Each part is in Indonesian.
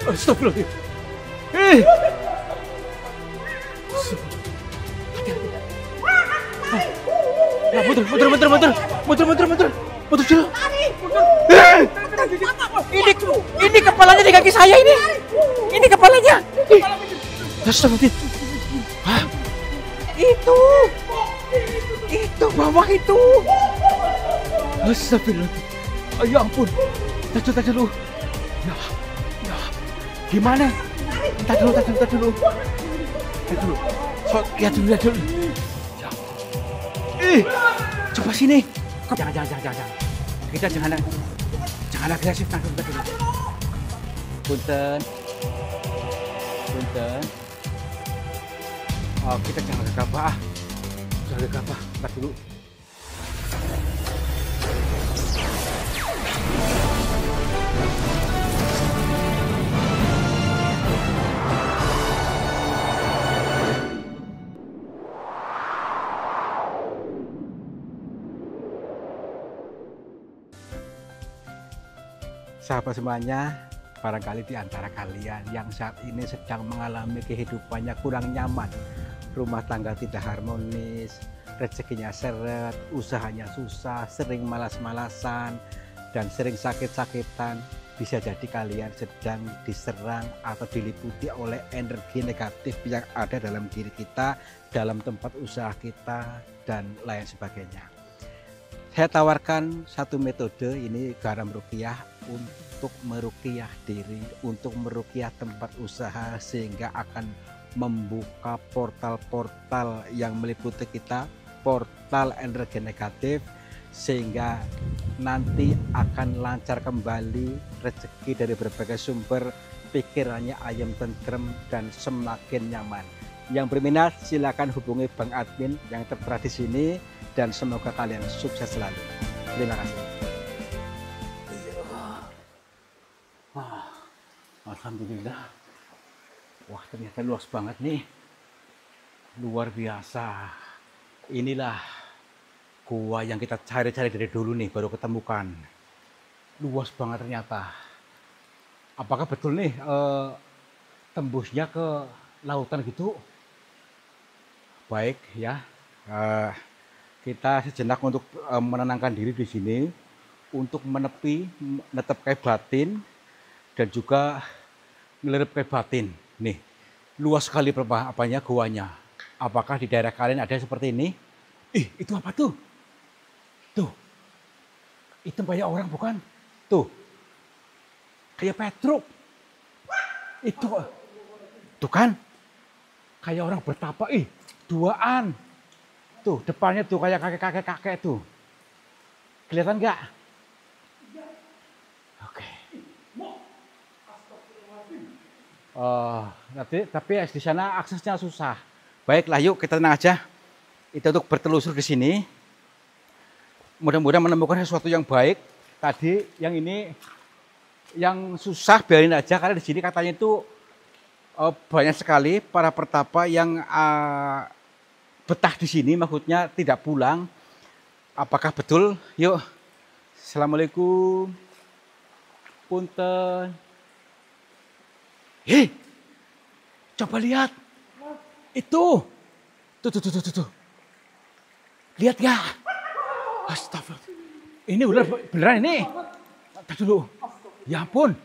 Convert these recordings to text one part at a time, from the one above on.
Astagfirullahaladzim. Eh. Ya, mundur dulu. Ini kepalanya di kaki saya ini. Ini kepalanya. Astagfirullahaladzim. Hah? Itu bawah itu. Astagfirullahaladzim. Ya ampun. Tahan dulu. Ya. Gimana? Tahan dulu. Lihat dulu. Ya. Coba sini. Jangan. Kita jangan agresif, tangkap dulu. Punten. Oh, kita jangan gegabah. Tahan dulu. Sahabat semuanya, barangkali di antara kalian yang saat ini sedang mengalami kehidupannya kurang nyaman, rumah tangga tidak harmonis, rezekinya seret, usahanya susah, sering malas-malasan, dan sering sakit-sakitan, bisa jadi kalian sedang diserang atau diliputi oleh energi negatif yang ada dalam diri kita, dalam tempat usaha kita, dan lain sebagainya. Saya tawarkan satu metode, ini garam ruqyah untuk meruqyah diri, untuk meruqyah tempat usaha, sehingga akan membuka portal-portal yang meliputi kita, portal energi negatif, sehingga nanti akan lancar kembali rezeki dari berbagai sumber, pikirannya ayam tentrem dan semakin nyaman. Yang berminat silakan hubungi Bang Admin yang tertera di sini, dan semoga kalian sukses selalu. Terima kasih. Alhamdulillah. Wah, ternyata luas banget nih. Luar biasa. Inilah gua yang kita cari-cari dari dulu nih, baru ketemukan. Luas banget ternyata. Apakah betul nih tembusnya ke lautan gitu? Baik ya. Kita sejenak untuk menenangkan diri di sini, untuk menetapkan batin, dan juga melerepkan batin. Nih, luas sekali apanya guanya. Apakah di daerah kalian ada seperti ini? Itu apa tuh? Tuh, itu kayak orang bukan? Tuh, kayak Petruk. Itu kan? Kayak orang bertapa. Duaan. Tuh, depannya tuh kayak kakek-kakek tuh. Kelihatan nggak? Oke. Tapi di sana aksesnya susah. Baiklah, yuk kita tenang aja. Itu untuk bertelusur di sini. Mudah-mudahan menemukan sesuatu yang baik. Tadi yang ini, yang susah biarin aja, karena di sini katanya itu banyak sekali para pertapa yang betah di sini, maksudnya tidak pulang. Apakah betul? Yuk. Assalamualaikum. Punten. Coba lihat. Itu. Tuh. Lihat gak? Astagfirullah. Ini beneran ini. Tunggu dulu. Ya ampun.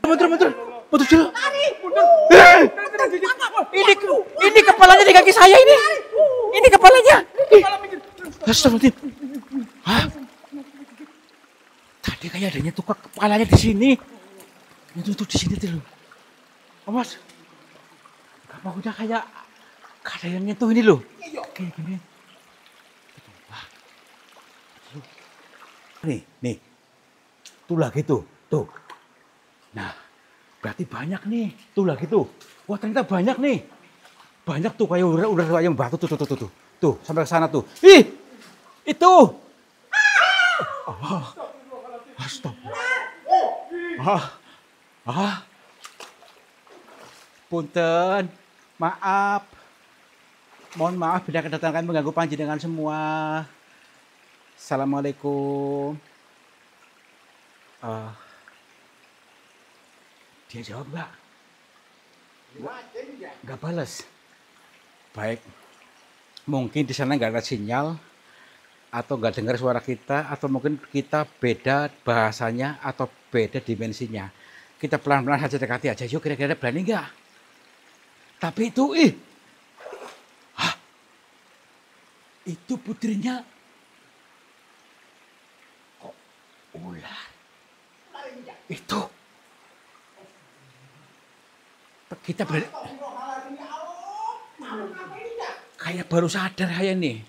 Mundur dulu. Ini kepalanya di kaki saya ini. Ini kepalanya. Astagfirullahaladzim. Hah? Tadi kayak adanya tuh kepalanya di sini. Itu di sini tuh. Mas. Apa udah kayak ada yang nyentuh ini loh. Kayak gini. Nih. Tuh lagi tuh. Nah, berarti banyak nih. Tuh lagi tuh. Wah, ternyata banyak nih. Banyak tuh kayak ular yang batu tuh. Tuh, sampai ke sana tuh. Itu. Astagfirullah. Punten. Maaf. Mohon maaf bila kedatangan mengganggu panjenengan semua. Assalamualaikum. Dia jawab nggak? Nggak balas. Baik. Mungkin di sana nggak ada sinyal, atau nggak dengar suara kita, atau mungkin kita beda bahasanya atau beda dimensinya. Kita pelan-pelan saja dekati aja. Yuk, kira-kira berani nggak? Tapi itu putrinya kok ular. Itu kita kayak baru sadar kayak nih.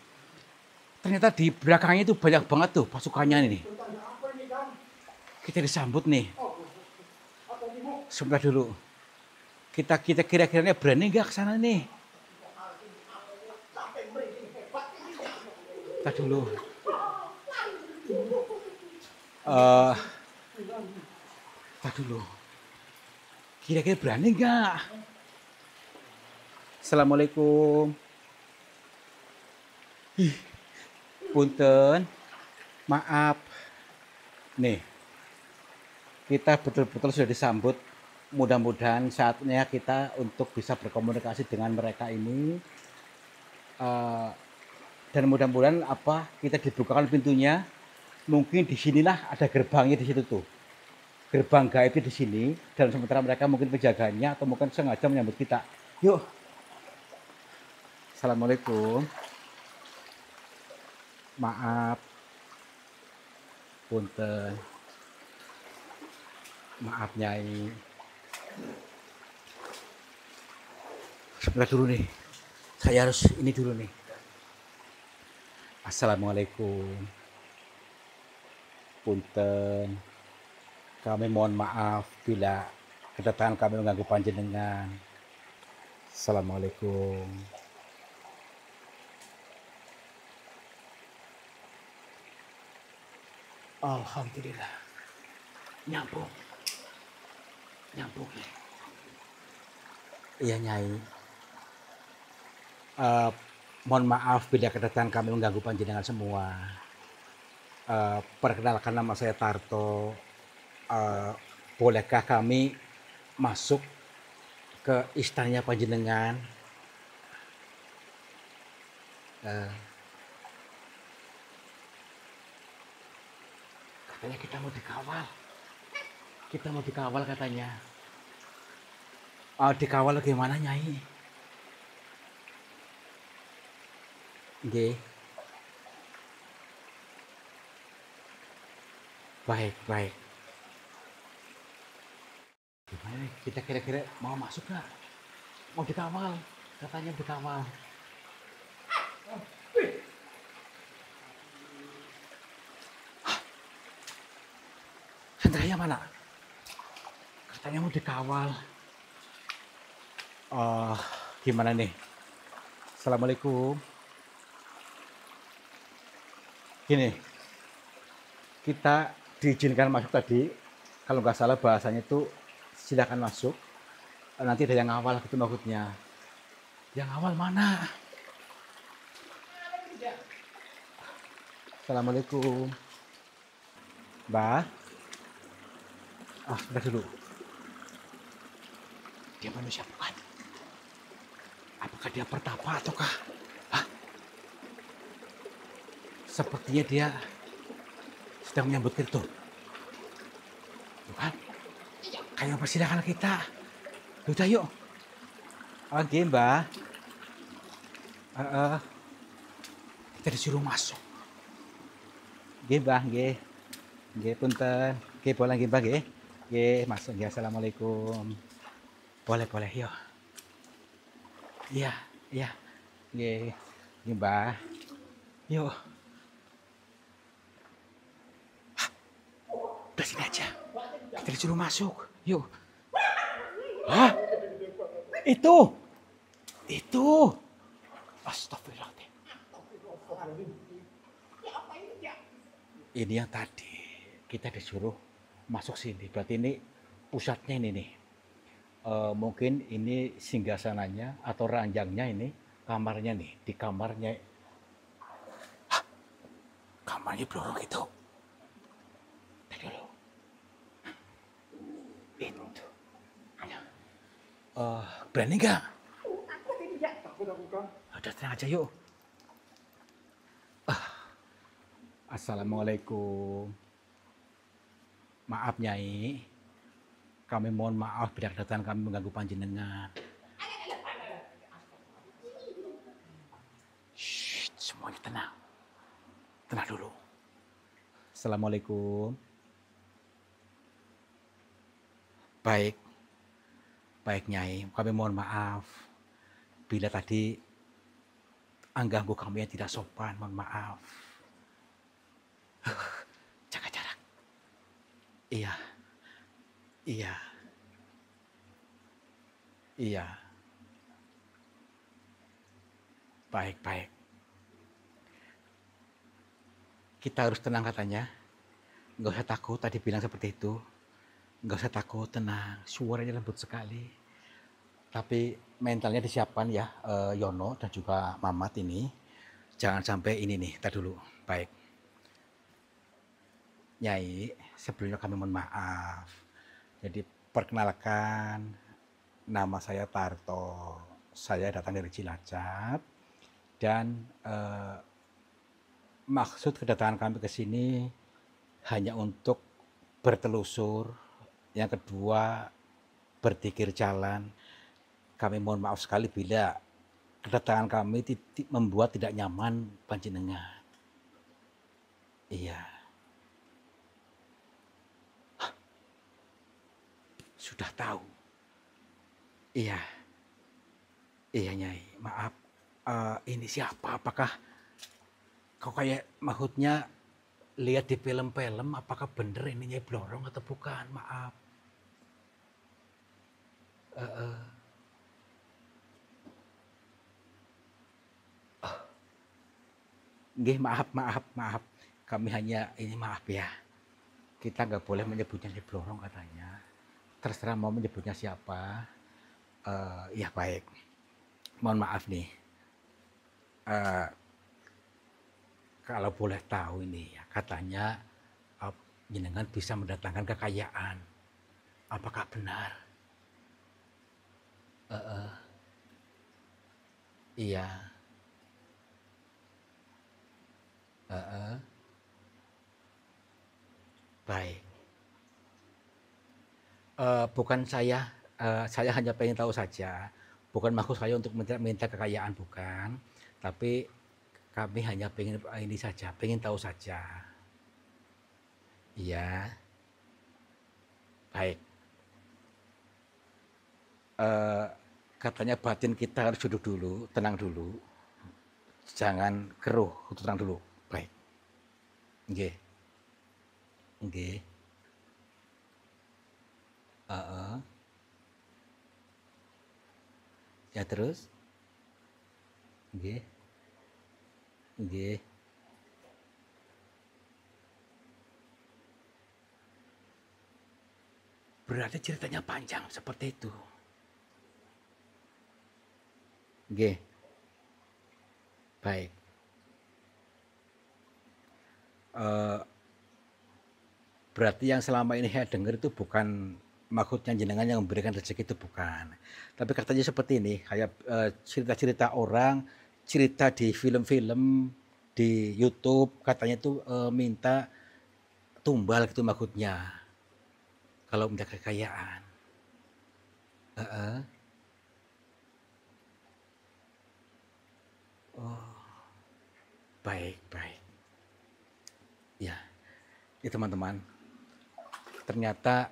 Ternyata di belakangnya itu banyak banget tuh pasukannya nih. Kita disambut nih. Sebentar dulu. Kita kira-kiranya berani nggak ke sana nih? Kita dulu. Kita dulu. Kira-kira berani nggak? Assalamualaikum. Punten, maaf. Nih, kita betul-betul sudah disambut. Mudah-mudahan saatnya kita untuk bisa berkomunikasi dengan mereka ini. Dan mudah-mudahan kita dibukakan pintunya. Mungkin di sinilah ada gerbangnya di situ tuh. Gerbang gaib di sini. Dan sementara mereka mungkin penjaganya atau mungkin sengaja menyambut kita. Yuk. Assalamualaikum. Maaf. Punten. Maaf Nyai. Sebentar dulu nih. Saya harus ini dulu nih. Assalamualaikum. Punten. Kami mohon maaf bila kedatangan kami mengganggu panjenengan. Assalamualaikum. Alhamdulillah. Nyambung. Iya Nyai. Mohon maaf bila kedatangan kami mengganggu panjenengan semua. Perkenalkan, nama saya Tarto. Bolehkah kami masuk ke istananya panjenengan? Katanya kita mau dikawal. Kita mau dikawal katanya. Dikawal gimana Nyai? Nggih. Baik. Gimana nih? Kita kira-kira mau masuk nggak? Mau dikawal. Katanya dikawal. Hendranya mana? Katanya mau dikawal. Gimana nih? Assalamualaikum. Gini, kita diizinkan masuk tadi. Kalau nggak salah bahasanya itu silakan masuk. Nanti ada yang ngawal gitu maksudnya. Yang ngawal mana? Assalamualaikum. Mbak. Sebentar dulu. Dia manusia bukan? Apakah dia pertapa ataukah? Sepertinya dia sedang menyambut kita. Bukan? Kayak mempersilahkan kita. Udah yuk. Oke Mbak. Kita disuruh masuk. Nggih Mbah, nggih. Nggih punten. Nggih boleh nggih Mbah nggih. Nggih, masuk nggih. Assalamualaikum. Boleh yuk. Iya. Nggih. Nggih Mbah. Yuk. Udah sini aja. Kita disuruh masuk. Yuk. Itu. Astagfirullahaladzim. Ini yang tadi kita disuruh masuk sini. Berarti ini pusatnya ini nih. Mungkin ini singgasananya atau ranjangnya ini, kamarnya nih. Di kamarnya. Kamarnya blorok itu. Tadi dulu. Itu. Berani nggak? Aku tidak takut aku Kang. Udah tenang aja yuk. Assalamualaikum. Maaf Nyai, kami mohon maaf bila kedatangan kami mengganggu panjenengan. Shh, semuanya tenang. Tenang dulu. Assalamualaikum. Baik, baik Nyai, kami mohon maaf bila tadi mengganggu kami yang tidak sopan, mohon maaf. Jaga jarak. Iya, iya, iya. Baik, baik. Kita harus tenang katanya. Nggak usah takut, tadi bilang seperti itu. Nggak usah takut, tenang. Suaranya lembut sekali. Tapi mentalnya disiapkan ya, Yono dan juga Mamat ini. Jangan sampai ini nih, tar dulu. Baik. Nyai, sebelumnya kami mohon maaf. Jadi perkenalkan, nama saya Tarto. Saya datang dari Cilacap dan maksud kedatangan kami ke sini hanya untuk bertelusur. Yang kedua, berzikir jalan. Kami mohon maaf sekali bila kedatangan kami membuat tidak nyaman panjenengan. Iya. Sudah tahu. Iya. Iya Nyai, maaf. Ini siapa? Apakah kau kayak maksudnya lihat di film-film? Apakah bener ini Nyai Blorong atau bukan? Maaf. Nggih, maaf. Kami hanya ini maaf ya. Kita nggak boleh menyebutnya Nyai Blorong katanya. Terserah mau menyebutnya siapa. Ya baik. Mohon maaf nih. Kalau boleh tahu ini ya, katanya jenengan bisa mendatangkan kekayaan. Apakah benar? Iya. Baik. Bukan saya hanya pengen tahu saja. Bukan maksud saya untuk minta kekayaan, bukan. Tapi kami hanya pengen ini saja, pengen tahu saja. Iya. Baik. Katanya batin kita harus duduk dulu, tenang dulu. Jangan keruh, tenang dulu. Baik. Nggih. Nggih. Ya terus? Nggih. Nggih. Berarti ceritanya panjang seperti itu. Nggih. Baik. Berarti yang selama ini saya dengar itu bukan maksudnya jenengan yang memberikan rezeki, itu bukan. Tapi katanya seperti ini, kayak cerita-cerita orang, cerita di film-film, di YouTube, katanya itu minta tumbal gitu maksudnya. Kalau minta kekayaan. Oh, baik. Ya, teman-teman. Ternyata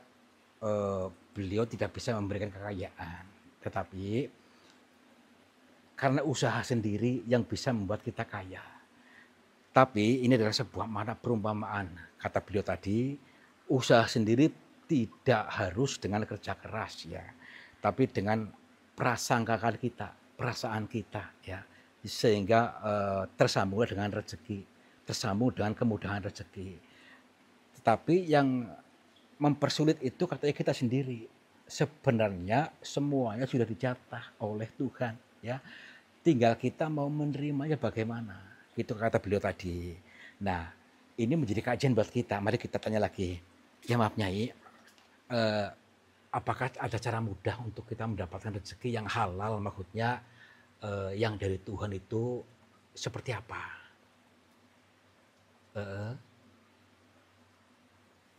beliau tidak bisa memberikan kekayaan, tetapi karena usaha sendiri yang bisa membuat kita kaya. Tapi ini adalah sebuah makna perumpamaan. Kata beliau tadi, usaha sendiri tidak harus dengan kerja keras ya, tapi dengan prasangka kita, perasaan kita ya, sehingga tersambung dengan rezeki, tersambung dengan kemudahan rezeki. Tetapi yang mempersulit itu katanya kita sendiri. Sebenarnya semuanya sudah dijatah oleh Tuhan ya. Tinggal kita mau menerimanya bagaimana. Itu kata beliau tadi. Nah, ini menjadi kajian buat kita. Mari kita tanya lagi. Ya maaf Nyai, apakah ada cara mudah untuk kita mendapatkan rezeki yang halal, maksudnya yang dari Tuhan itu seperti apa? Heeh,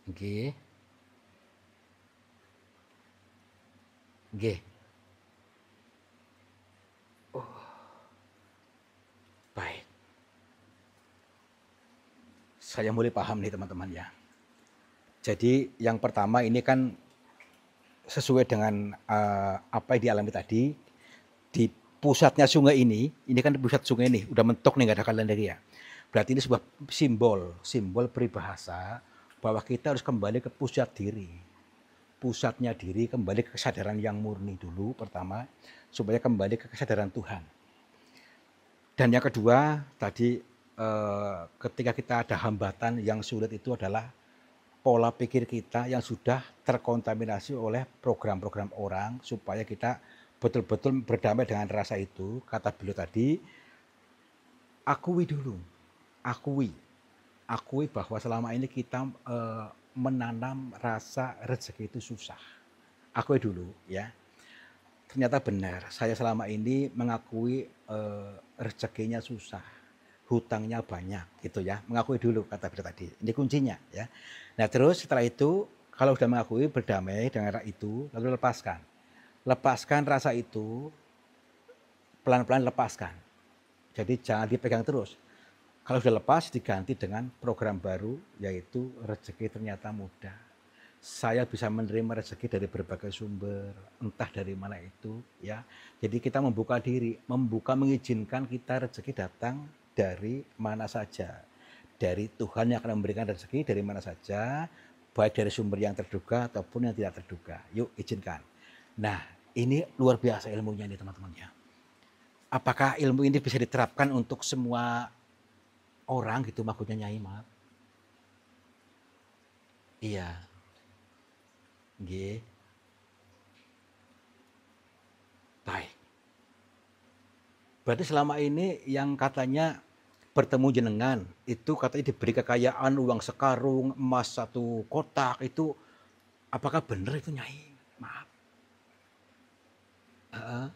nggih, nggih. Baik, saya mulai paham nih teman-teman ya. Jadi yang pertama ini kan sesuai dengan apa yang dialami tadi, di pusatnya sungai ini kan pusat sungai ini, udah mentok nih nggak ada kalian lagi ya. Berarti ini sebuah simbol peribahasa bahwa kita harus kembali ke pusat diri. Pusatnya diri, kembali ke kesadaran yang murni dulu pertama, supaya kembali ke kesadaran Tuhan. Dan yang kedua, tadi ketika kita ada hambatan yang sulit itu adalah pola pikir kita yang sudah terkontaminasi oleh program-program orang, supaya kita betul-betul berdamai dengan rasa itu. Kata beliau tadi, akui dulu, akui bahwa selama ini kita menanam rasa rezeki itu susah. Akui dulu ya. Ternyata benar, saya selama ini mengakui rezekinya susah, hutangnya banyak gitu ya. Mengakui dulu kata beliau tadi. Ini kuncinya ya. Nah, terus setelah itu kalau sudah mengakui, berdamai dengan rasa itu, lalu lepaskan. Lepaskan rasa itu, pelan-pelan lepaskan. Jadi jangan dipegang terus. Kalau sudah lepas, diganti dengan program baru, yaitu rezeki ternyata mudah. Saya bisa menerima rezeki dari berbagai sumber, entah dari mana itu ya. Jadi kita membuka diri, mengizinkan kita rezeki datang dari mana saja. Dari Tuhan yang akan memberikan rezeki dari mana saja, baik dari sumber yang terduga ataupun yang tidak terduga. Yuk izinkan. Nah, ini luar biasa ilmunya ini teman-teman ya. Apakah ilmu ini bisa diterapkan untuk semua orang gitu maksudnya Nyai, maaf? Iya, nggih. Baik. Berarti selama ini yang katanya bertemu jenengan itu katanya diberi kekayaan, uang sekarung, emas 1 kotak, itu apakah benar itu Nyai? Maaf. Heeh.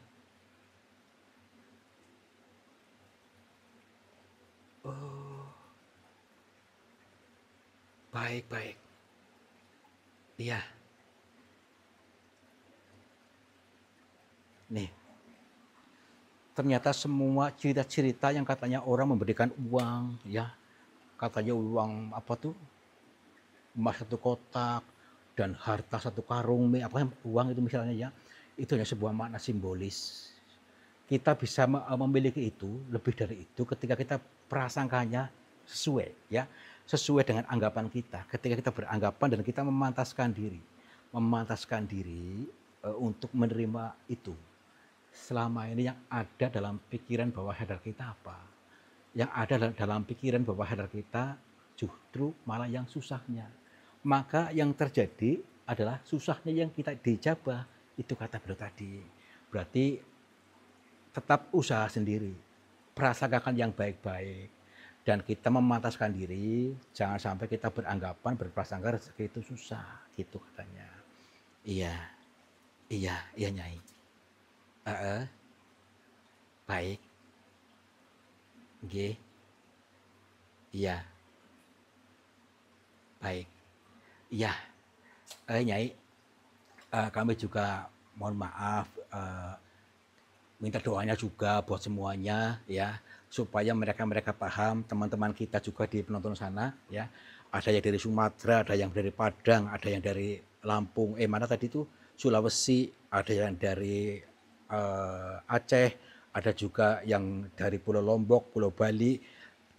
Oh, baik baik. Iya, nih. Ternyata semua cerita-cerita yang katanya orang memberikan uang ya, katanya uang apa tuh, emas 1 kotak dan harta 1 karung, apa uang itu misalnya ya, itu hanya sebuah makna simbolis. Kita bisa memiliki itu, lebih dari itu ketika kita prasangkanya sesuai ya, sesuai dengan anggapan kita. Ketika kita beranggapan dan kita memantaskan diri untuk menerima itu. Selama ini yang ada dalam pikiran bawah sadar kita apa? Yang ada dalam pikiran bawah sadar kita justru malah yang susahnya. Maka yang terjadi adalah susahnya yang kita dijabah. Itu kata beliau tadi. Berarti tetap usaha sendiri. Prasangkakan yang baik-baik. Dan kita memantaskan diri, jangan sampai kita beranggapan, berprasangka rezeki itu susah. Gitu katanya. Iya, iya Nyai. Baik, nggih, iya, baik, iya, Nyai, kami juga mohon maaf, minta doanya juga buat semuanya ya, supaya mereka paham, teman-teman kita juga di penonton sana ya, ada yang dari Sumatera, ada yang dari Padang, ada yang dari Lampung, mana tadi tuh, Sulawesi, ada yang dari Aceh, ada juga yang dari Pulau Lombok, Pulau Bali,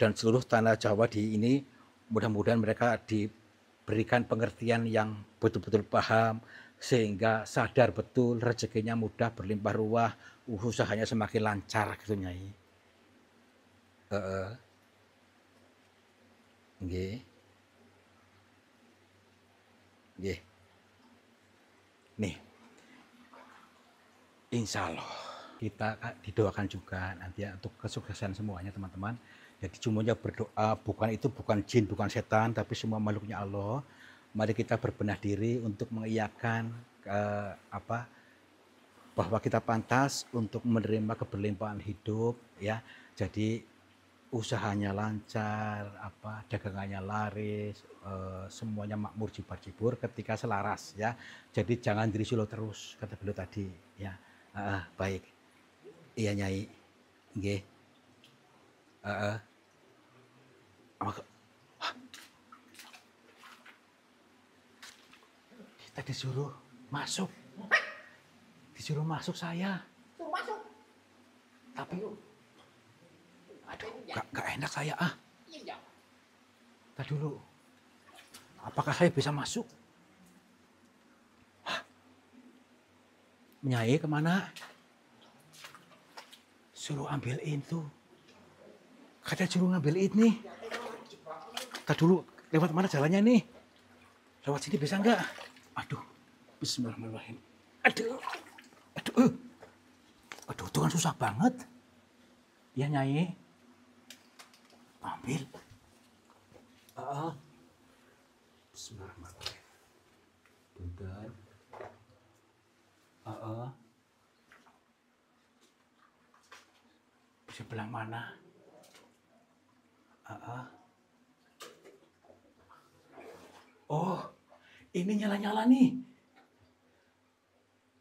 dan seluruh tanah Jawa di ini. Mudah-mudahan mereka diberikan pengertian yang betul-betul paham, sehingga sadar betul rezekinya mudah, berlimpah ruah, usahanya semakin lancar gitu Nyai. Nggih, nggih. Nih, insya Allah kita didoakan juga nanti ya untuk kesuksesan semuanya teman-teman. Jadi semuanya berdoa, bukan jin, bukan setan, tapi semua makhluknya Allah. Mari kita berbenah diri untuk mengiyakan apa, bahwa kita pantas untuk menerima keberlimpahan hidup ya. Jadi usahanya lancar, apa, dagangannya laris, semuanya makmur jibar-jibur ketika selaras ya. Jadi jangan diri silo terus kata beliau tadi ya. Baik. Iya Nyai. Nggih. Heeh. Kita disuruh masuk. Disuruh masuk saya. Suruh masuk. Tapi aduh, gak enak saya Iya. Tadi dulu. Apakah saya bisa masuk? Nyai kemana? Suruh ambil itu. Kata suruh ngambil ini. Tadi dulu, lewat mana jalannya nih? Lewat sini bisa enggak? Aduh, bismillahirrahmanirrahim. Aduh, itu kan susah banget. Ya Nyai, ambil. Bismillahirrahmanirrahim. Bentar. Sebelah mana? Oh, ini nyala-nyala nih.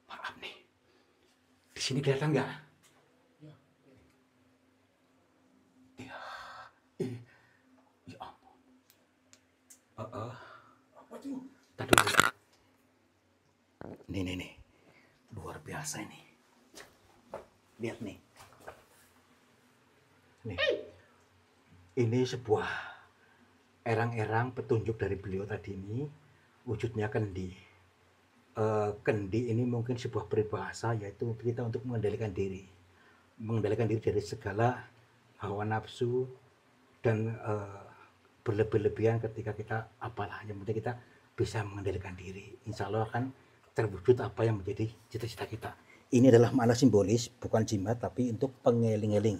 Maaf nih. Di sini kelihatan nggak? Ya. Ya ampun. Apa tuh? Tadi dulu. Nih. Luar biasa ini. Lihat nih. Nih. Ini sebuah erang-erang petunjuk dari beliau tadi ini. Wujudnya kendi. Kendi ini mungkin sebuah peribahasa, yaitu kita untuk mengendalikan diri. Mengendalikan diri dari segala hawa nafsu dan berlebih-lebihan ketika kita apalah. Yang penting kita bisa mengendalikan diri. Insya Allah akan terwujud apa yang menjadi cita-cita kita. Ini adalah makna simbolis, bukan jimat, tapi untuk pengeling-eling.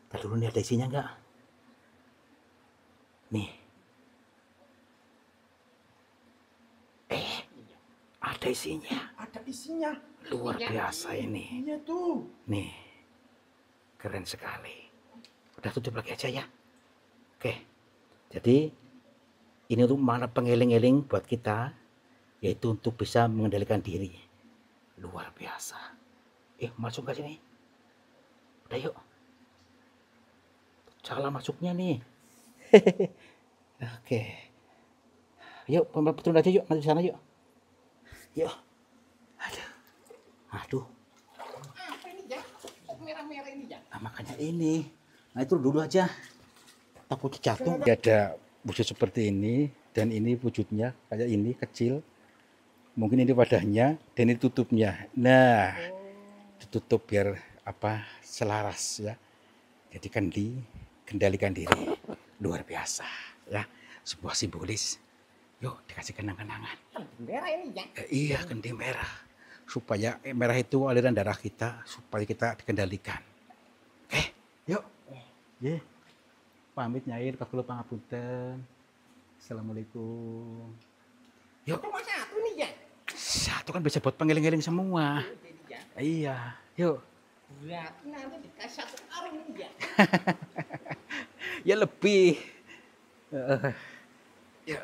Tadi dulu nih ada isinya enggak? Nih. Ada isinya. Ada isinya. Luar biasa ini. Iya tuh. Nih. Keren sekali. Udah tutup lagi aja ya. Oke. Jadi ini untuk makna pengeling-eling buat kita, yaitu untuk bisa mengendalikan diri. Luar biasa. Masuk ke sini. Udah yuk. Cara masuknya nih. Oke. Yuk, turun aja yuk, nanti sana yuk. Yuk. Aduh. Apa ini ya? Merah-merah ini ya? Makanya ini. Nah itu dulu aja. Takut jatuh. Ada wujud seperti ini, dan ini wujudnya kayak ini kecil. Mungkin ini wadahnya dan ini tutupnya. Nah, ditutup biar apa, selaras ya. Jadi kendalikan diri. Luar biasa ya. Sebuah simbolis. Yuk dikasih kenang-kenangan. Kendi merah ini ya? Iya, kendi merah. Supaya merah itu aliran darah kita, supaya kita dikendalikan. Yuk. Ye. Pamit Nyai, kula pangapunten. Assalamualaikum. Yuk. Cuma satu nih ya? Satu kan bisa buat pengeling-eling semua. Iya, yuk. Berarti nanti dikasih satu karung nih ya? Ya lebih. Ya.